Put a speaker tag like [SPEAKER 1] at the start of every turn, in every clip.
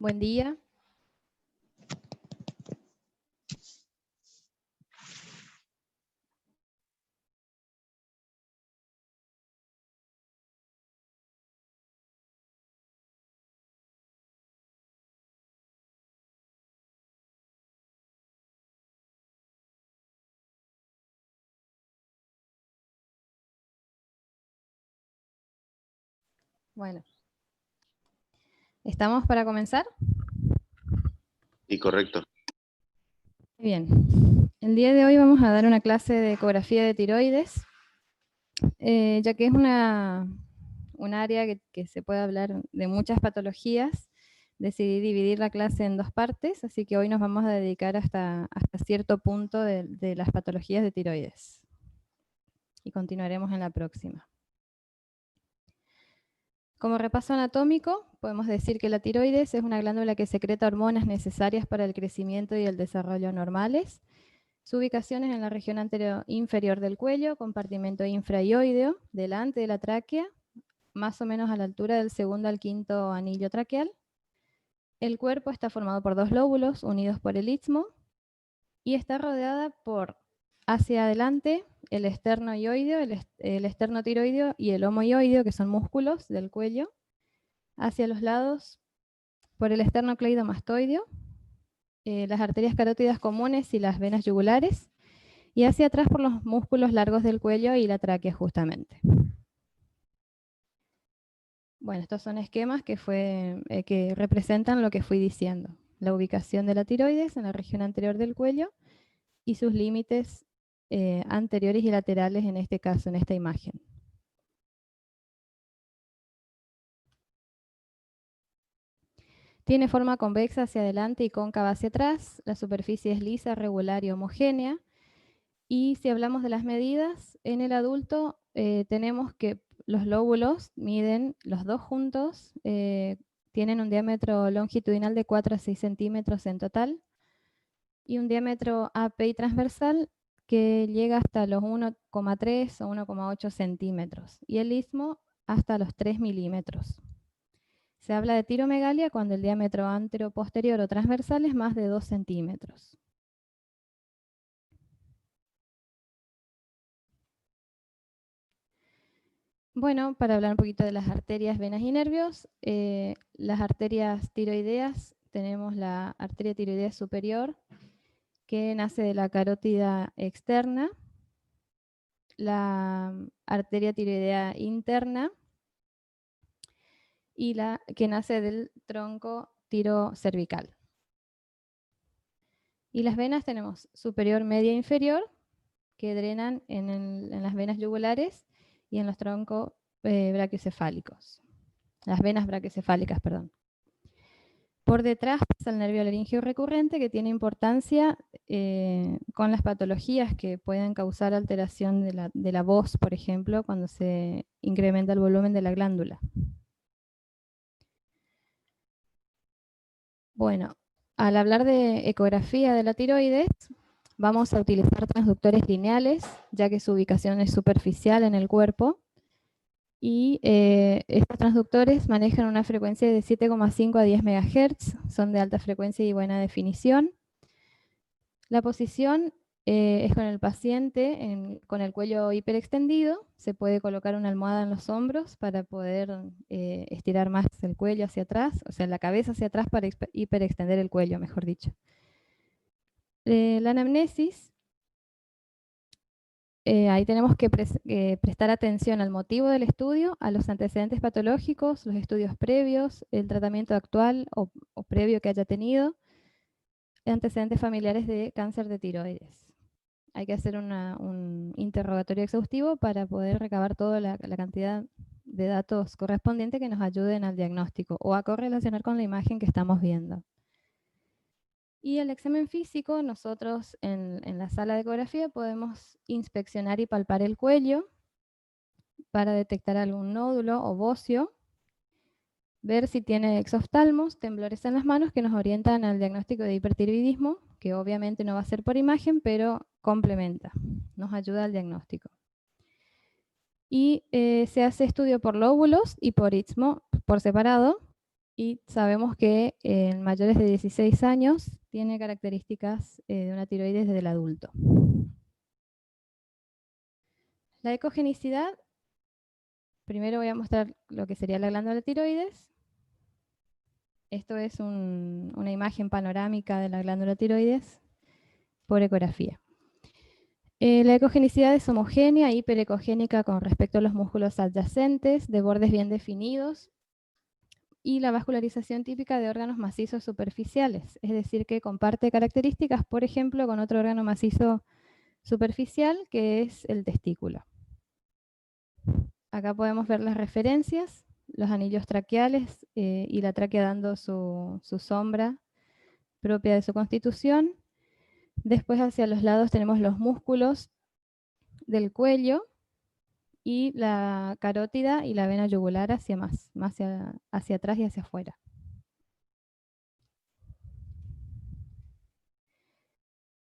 [SPEAKER 1] Buen día. Bueno, ¿estamos para comenzar?
[SPEAKER 2] Sí, correcto.
[SPEAKER 1] Bien. El día de hoy vamos a dar una clase de ecografía de tiroides, ya que es un área que se puede hablar de muchas patologías. Decidí dividir la clase en dos partes, así que hoy nos vamos a dedicar hasta cierto punto de las patologías de tiroides. Y continuaremos en la próxima. Como repaso anatómico, podemos decir que la tiroides es una glándula que secreta hormonas necesarias para el crecimiento y el desarrollo normales. Su ubicación es en la región inferior del cuello, compartimento infraioideo, delante de la tráquea, más o menos a la altura del segundo al quinto anillo traqueal. El cuerpo está formado por dos lóbulos unidos por el istmo y está rodeada por, hacia adelante, el esternoioideo, el esternotiroideo y el homoioideo, que son músculos del cuello. Hacia los lados, por el esternocleidomastoideo, las arterias carótidas comunes y las venas yugulares, y hacia atrás por los músculos largos del cuello y la tráquea justamente. Bueno, estos son esquemas que representan lo que fui diciendo. La ubicación de la tiroides en la región anterior del cuello y sus límites anteriores y laterales en este caso, en esta imagen. Tiene forma convexa hacia adelante y cóncava hacia atrás. La superficie es lisa, regular y homogénea. Y si hablamos de las medidas, en el adulto tenemos que los lóbulos miden, los dos juntos, tienen un diámetro longitudinal de 4 a 6 centímetros en total y un diámetro AP y transversal que llega hasta los 1,3 o 1,8 centímetros y el istmo hasta los 3 milímetros. Se habla de tiromegalia cuando el diámetro antero-posterior o transversal es más de 2 centímetros. Bueno, para hablar un poquito de las arterias, venas y nervios, las arterias tiroideas, tenemos la arteria tiroidea superior, que nace de la carótida externa, la arteria tiroidea interna, y la que nace del tronco tirocervical. Y las venas tenemos superior, media e inferior, que drenan en las venas yugulares y en los troncos brachiocefálicos. Las venas brachiocefálicas, perdón. Por detrás pasa el nervio laríngeo recurrente, que tiene importancia con las patologías que pueden causar alteración de la voz, por ejemplo, cuando se incrementa el volumen de la glándula. Bueno, al hablar de ecografía de la tiroides, vamos a utilizar transductores lineales, ya que su ubicación es superficial en el cuerpo. Y estos transductores manejan una frecuencia de 7,5 a 10 MHz, son de alta frecuencia y buena definición. La posición es con el paciente con el cuello hiperextendido. Se puede colocar una almohada en los hombros para poder estirar más el cuello hacia atrás, o sea, la cabeza hacia atrás para hiperextender el cuello, mejor dicho. La anamnesis. Ahí tenemos que prestar atención al motivo del estudio, a los antecedentes patológicos, los estudios previos, el tratamiento actual o previo que haya tenido, antecedentes familiares de cáncer de tiroides. Hay que hacer un interrogatorio exhaustivo para poder recabar toda la cantidad de datos correspondientes que nos ayuden al diagnóstico o a correlacionar con la imagen que estamos viendo. Y el examen físico, nosotros en la sala de ecografía podemos inspeccionar y palpar el cuello para detectar algún nódulo o bocio, ver si tiene exoftalmos, temblores en las manos que nos orientan al diagnóstico de hipertiroidismo, que obviamente no va a ser por imagen, pero complementa, nos ayuda al diagnóstico. Y se hace estudio por lóbulos y por istmo por separado, y sabemos que en mayores de 16 años tiene características de una tiroides desde el adulto. La ecogenicidad, primero voy a mostrar lo que sería la glándula tiroides. Esto es una imagen panorámica de la glándula tiroides por ecografía. La ecogenicidad es homogénea, hiperecogénica con respecto a los músculos adyacentes, de bordes bien definidos, y la vascularización típica de órganos macizos superficiales, es decir, que comparte características, por ejemplo, con otro órgano macizo superficial, que es el testículo. Acá podemos ver las referencias, los anillos traqueales y la tráquea dando su sombra propia de su constitución. Después hacia los lados tenemos los músculos del cuello y la carótida y la vena yugular hacia hacia atrás y hacia afuera.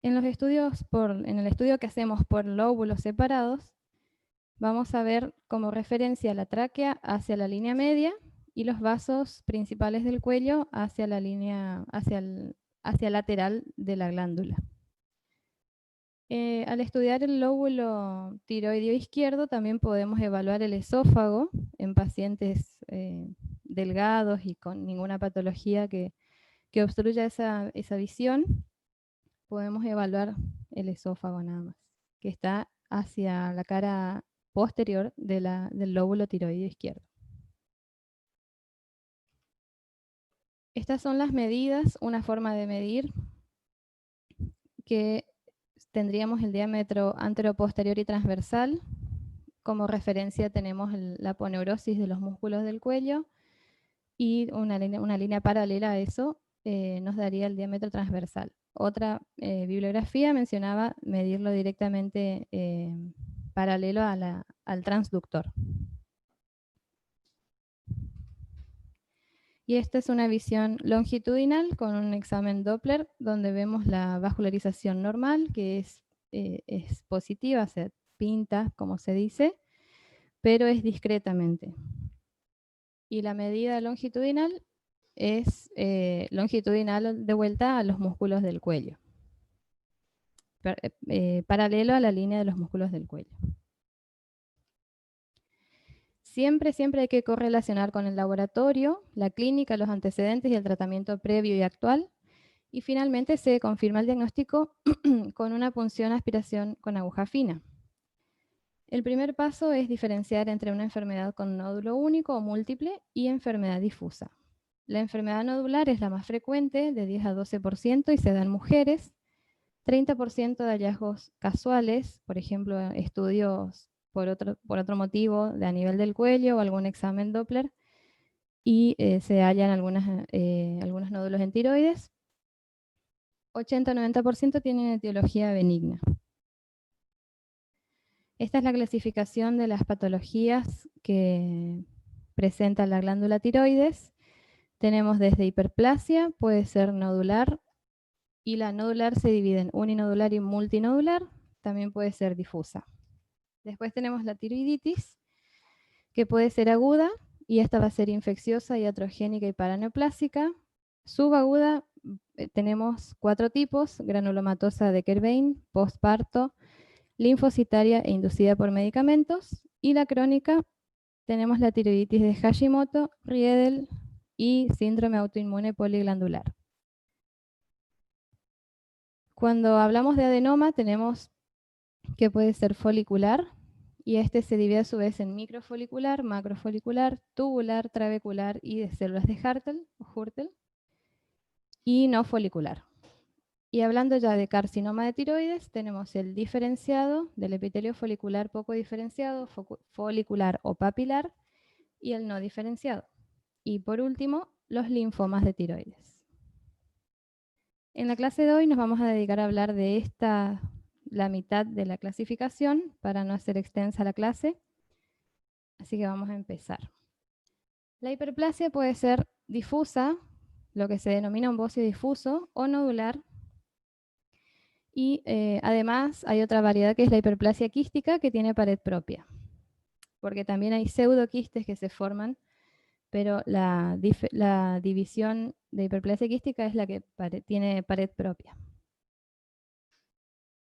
[SPEAKER 1] En el estudio que hacemos por lóbulos separados, vamos a ver como referencia la tráquea hacia la línea media y los vasos principales del cuello hacia la línea, hacia lateral de la glándula. Al estudiar el lóbulo tiroideo izquierdo, también podemos evaluar el esófago en pacientes delgados y con ninguna patología que obstruya esa visión. Podemos evaluar el esófago nada más, que está hacia la cara posterior del lóbulo tiroideo izquierdo. Estas son las medidas, una forma de medir que tendríamos el diámetro anteroposterior y transversal. Como referencia tenemos la aponeurosis de los músculos del cuello y una línea paralela a eso nos daría el diámetro transversal. Otra bibliografía mencionaba medirlo directamente paralelo al transductor. Y esta es una visión longitudinal con un examen Doppler donde vemos la vascularización normal, que es positiva, se pinta, como se dice, pero es discretamente. Y la medida longitudinal es longitudinal de vuelta a los músculos del cuello, paralelo a la línea de los músculos del cuello. Siempre hay que correlacionar con el laboratorio, la clínica, los antecedentes y el tratamiento previo y actual. Y finalmente se confirma el diagnóstico con una punción aspiración con aguja fina. El primer paso es diferenciar entre una enfermedad con nódulo único o múltiple y enfermedad difusa. La enfermedad nodular es la más frecuente, de 10 a 12%, y se da en mujeres. 30% de hallazgos casuales, por ejemplo, estudios por otro motivo de a nivel del cuello o algún examen Doppler, y se hallan algunos nódulos en tiroides. 80-90% tienen etiología benigna. Esta es la clasificación de las patologías que presenta la glándula tiroides. Tenemos desde hiperplasia, puede ser nodular, y la nodular se divide en uninodular y multinodular, también puede ser difusa. Después tenemos la tiroiditis, que puede ser aguda, y esta va a ser infecciosa, iatrogénica y paraneoplásica. Subaguda, tenemos 4 tipos: granulomatosa de Kerbein, postparto, linfocitaria e inducida por medicamentos. Y la crónica, tenemos la tiroiditis de Hashimoto, Riedel y síndrome autoinmune poliglandular. Cuando hablamos de adenoma, tenemos que puede ser folicular, y este se divide a su vez en microfolicular, macrofolicular, tubular, trabecular y de células de Hurtel, y no folicular. Y hablando ya de carcinoma de tiroides, tenemos el diferenciado del epitelio folicular poco diferenciado, folicular o papilar, y el no diferenciado. Y por último, los linfomas de tiroides. En la clase de hoy nos vamos a dedicar a hablar de la mitad de la clasificación, para no hacer extensa la clase. Así que vamos a empezar. La hiperplasia puede ser difusa, lo que se denomina un bocio difuso, o nodular. Y además hay otra variedad que es la hiperplasia quística, que tiene pared propia. Porque también hay pseudoquistes que se forman, pero la división de hiperplasia quística es la que tiene pared propia.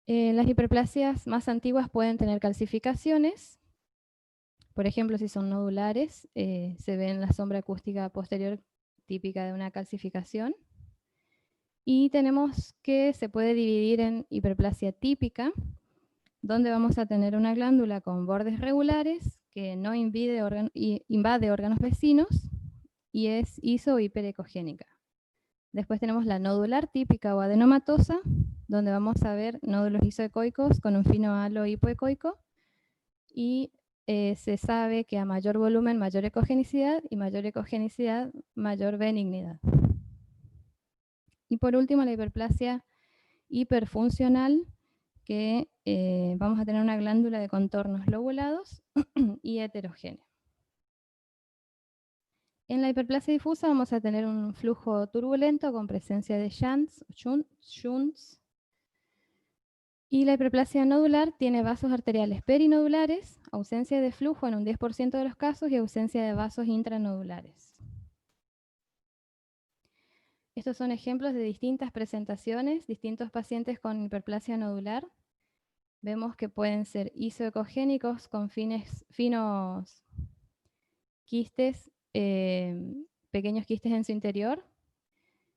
[SPEAKER 1] Las hiperplasias más antiguas pueden tener calcificaciones. Por ejemplo, si son nodulares, se ve en la sombra acústica posterior típica de una calcificación. Y tenemos que se puede dividir en hiperplasia típica, donde vamos a tener una glándula con bordes regulares que no invade órganos vecinos y es iso o hiperecogénica. Después tenemos la nodular típica o adenomatosa, donde vamos a ver nódulos isoecoicos con un fino halo hipoecoico y se sabe que a mayor volumen, mayor ecogenicidad y mayor ecogenicidad, mayor benignidad. Y por último, la hiperplasia hiperfuncional, que vamos a tener una glándula de contornos lobulados y heterogénea. En la hiperplasia difusa vamos a tener un flujo turbulento con presencia de shunts. Y la hiperplasia nodular tiene vasos arteriales perinodulares, ausencia de flujo en un 10% de los casos y ausencia de vasos intranodulares. Estos son ejemplos de distintas presentaciones, distintos pacientes con hiperplasia nodular. Vemos que pueden ser isoecogénicos con finos quistes, pequeños quistes en su interior.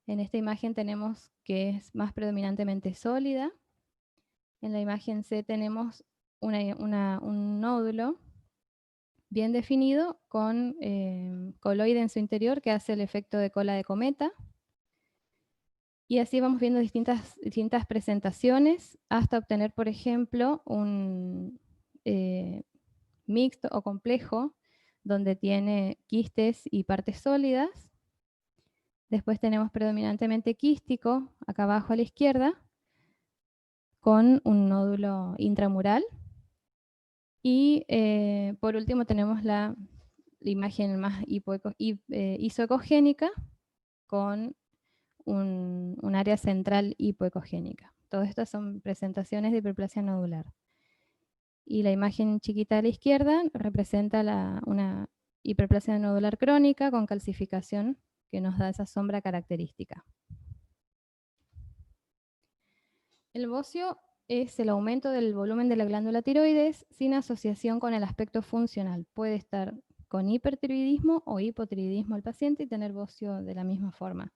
[SPEAKER 1] En esta imagen tenemos que es más predominantemente sólida. En la imagen C tenemos un nódulo bien definido con coloide en su interior que hace el efecto de cola de cometa. Y así vamos viendo distintas presentaciones hasta obtener, por ejemplo, un mixto o complejo donde tiene quistes y partes sólidas. Después tenemos predominantemente quístico, acá abajo a la izquierda, con un nódulo intramural. Y por último tenemos la imagen más isoecogénica con un área central hipoecogénica. Todas estas son presentaciones de hiperplasia nodular. Y la imagen chiquita a la izquierda representa una hiperplasia nodular crónica con calcificación que nos da esa sombra característica. El bocio es el aumento del volumen de la glándula tiroides sin asociación con el aspecto funcional. Puede estar con hipertiroidismo o hipotiroidismo el paciente y tener bocio de la misma forma.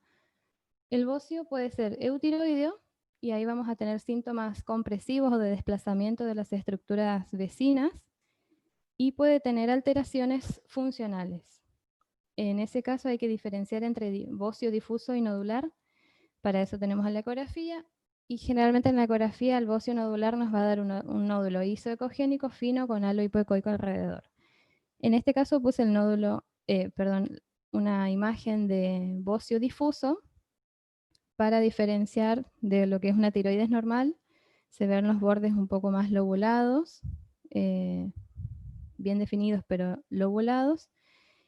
[SPEAKER 1] El bocio puede ser eutiroideo y ahí vamos a tener síntomas compresivos o de desplazamiento de las estructuras vecinas y puede tener alteraciones funcionales. En ese caso hay que diferenciar entre bocio difuso y nodular. Para eso tenemos la ecografía y generalmente en la ecografía el bocio nodular nos va a dar un nódulo isoecogénico fino con halo hipoecoico alrededor. En este caso puse el nódulo, una imagen de bocio difuso para diferenciar de lo que es una tiroides normal. Se ven los bordes un poco más lobulados, bien definidos pero lobulados,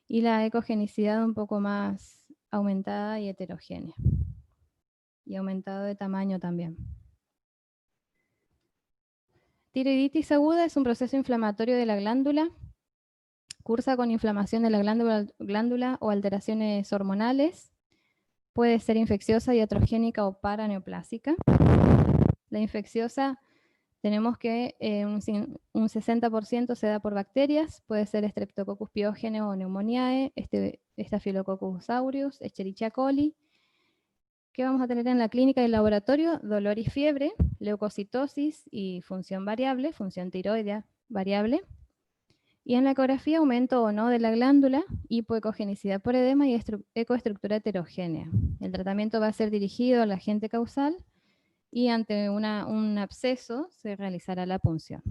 [SPEAKER 1] y la ecogenicidad un poco más aumentada y heterogénea. Y aumentado de tamaño también. Tiroiditis aguda es un proceso inflamatorio de la glándula. Cursa con inflamación de la glándula o alteraciones hormonales. Puede ser infecciosa, iatrogénica o paraneoplásica. La infecciosa tenemos que un 60% se da por bacterias. Puede ser Streptococcus pyogenes o Pneumoniae, Staphylococcus aureus, Escherichia coli. ¿Qué vamos a tener en la clínica y el laboratorio? Dolor y fiebre, leucocitosis y función variable, función tiroidea variable. Y en la ecografía, aumento o no de la glándula, hipoecogenicidad por edema y ecoestructura heterogénea. El tratamiento va a ser dirigido al agente causal y ante un absceso se realizará la punción.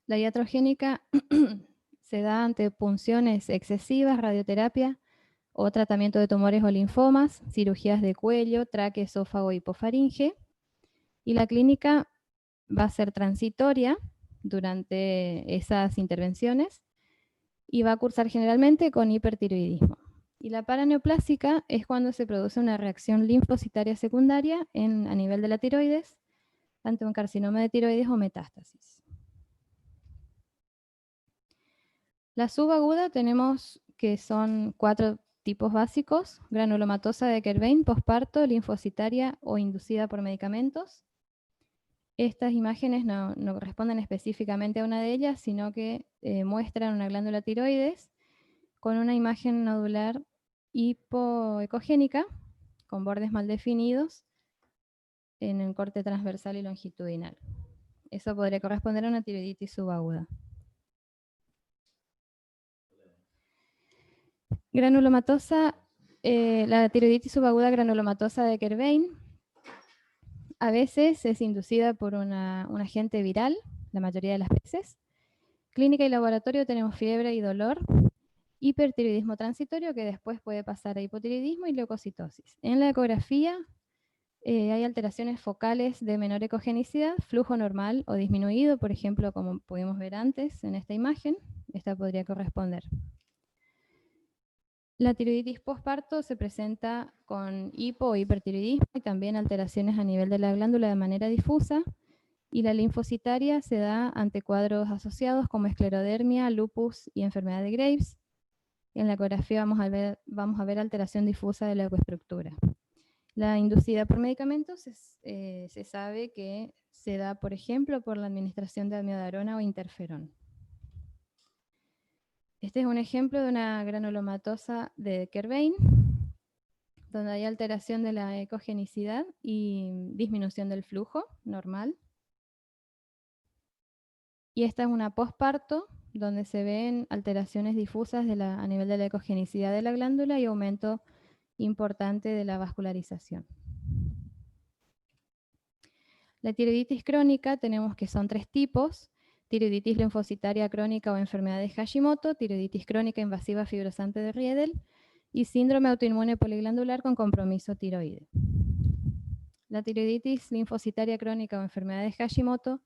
[SPEAKER 1] La iatrogénica se da ante punciones excesivas, radioterapia, o tratamiento de tumores o linfomas, cirugías de cuello, tráquea, esófago, hipofaringe. Y la clínica va a ser transitoria durante esas intervenciones y va a cursar generalmente con hipertiroidismo. Y la paraneoplásica es cuando se produce una reacción linfocitaria secundaria a nivel de la tiroides ante un carcinoma de tiroides o metástasis. La subaguda tenemos que son 4 tipos básicos: granulomatosa de Kerbein, posparto, linfocitaria o inducida por medicamentos. Estas imágenes no corresponden específicamente a una de ellas, sino que muestran una glándula tiroides con una imagen nodular hipoecogénica, con bordes mal definidos en el corte transversal y longitudinal. Eso podría corresponder a una tiroiditis subaguda. Granulomatosa, la tiroiditis subaguda granulomatosa de Kerbein a veces es inducida por un agente viral, la mayoría de las veces. Clínica y laboratorio tenemos fiebre y dolor, hipertiroidismo transitorio que después puede pasar a hipotiroidismo y leucocitosis. En la ecografía hay alteraciones focales de menor ecogenicidad, flujo normal o disminuido, por ejemplo, como pudimos ver antes en esta imagen, esta podría corresponder. La tiroiditis postparto se presenta con hipo o hipertiroidismo y también alteraciones a nivel de la glándula de manera difusa, y la linfocitaria se da ante cuadros asociados como esclerodermia, lupus y enfermedad de Graves. En la ecografía vamos a ver alteración difusa de la ecoestructura. La inducida por medicamentos se sabe que se da, por ejemplo, por la administración de amiodarona o interferón. Este es un ejemplo de una granulomatosa de Kerbein, donde hay alteración de la ecogenicidad y disminución del flujo normal. Y esta es una posparto, donde se ven alteraciones difusas a nivel de la ecogenicidad de la glándula y aumento importante de la vascularización. La tiroiditis crónica tenemos que son 3 tipos: tiroiditis linfocitaria crónica o enfermedad de Hashimoto, tiroiditis crónica invasiva fibrosante de Riedel y síndrome autoinmune poliglandular con compromiso tiroide. La tiroiditis linfocitaria crónica o enfermedad de Hashimoto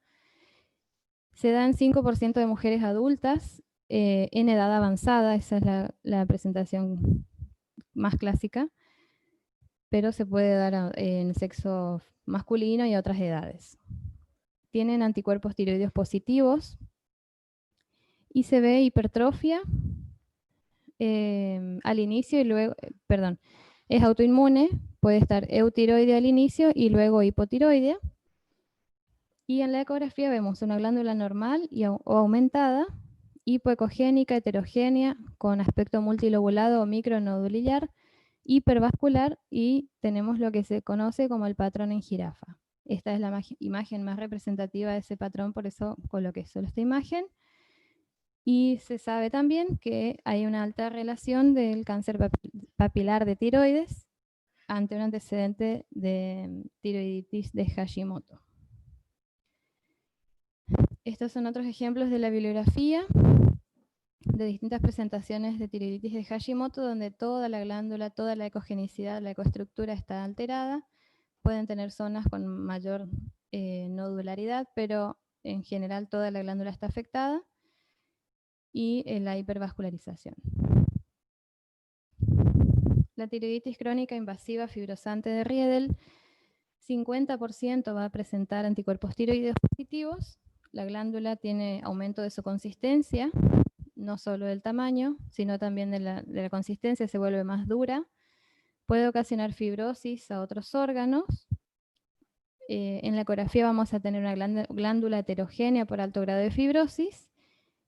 [SPEAKER 1] se da en 5% de mujeres adultas en edad avanzada, esa es la presentación más clásica, pero se puede dar en sexo masculino y a otras edades. Tienen anticuerpos tiroideos positivos y se ve hipertrofia al inicio y luego, es autoinmune, puede estar eutiroidea al inicio y luego hipotiroidea. Y en la ecografía vemos una glándula normal o aumentada, hipoecogénica, heterogénea, con aspecto multilobulado o micronodulillar, hipervascular, y tenemos lo que se conoce como el patrón en jirafa. Esta es la imagen más representativa de ese patrón, por eso coloqué solo esta imagen. Y se sabe también que hay una alta relación del cáncer papilar de tiroides ante un antecedente de tiroiditis de Hashimoto. Estos son otros ejemplos de la bibliografía de distintas presentaciones de tiroiditis de Hashimoto, donde toda la glándula, toda la ecogenicidad, la ecoestructura está alterada. Pueden tener zonas con mayor nodularidad, pero en general toda la glándula está afectada, y la hipervascularización. La tiroiditis crónica invasiva fibrosante de Riedel, 50% va a presentar anticuerpos tiroideos positivos. La glándula tiene aumento de su consistencia, no solo del tamaño, sino también de la consistencia, se vuelve más dura. Puede ocasionar fibrosis a otros órganos. En la ecografía vamos a tener una glándula heterogénea por alto grado de fibrosis.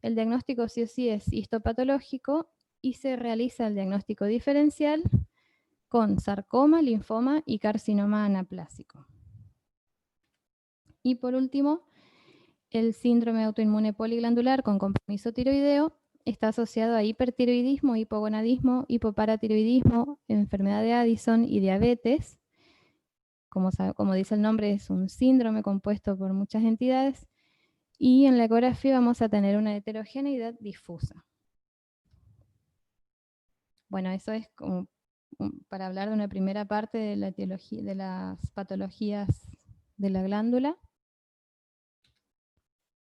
[SPEAKER 1] El diagnóstico sí o sí es histopatológico y se realiza el diagnóstico diferencial con sarcoma, linfoma y carcinoma anaplásico. Y por último, el síndrome autoinmune poliglandular con compromiso tiroideo está asociado a hipertiroidismo, hipogonadismo, hipoparatiroidismo, enfermedad de Addison y diabetes. Como dice el nombre, es un síndrome compuesto por muchas entidades. Y en la ecografía vamos a tener una heterogeneidad difusa. Bueno, eso es como para hablar de una primera parte de la etiología, de las patologías de la glándula.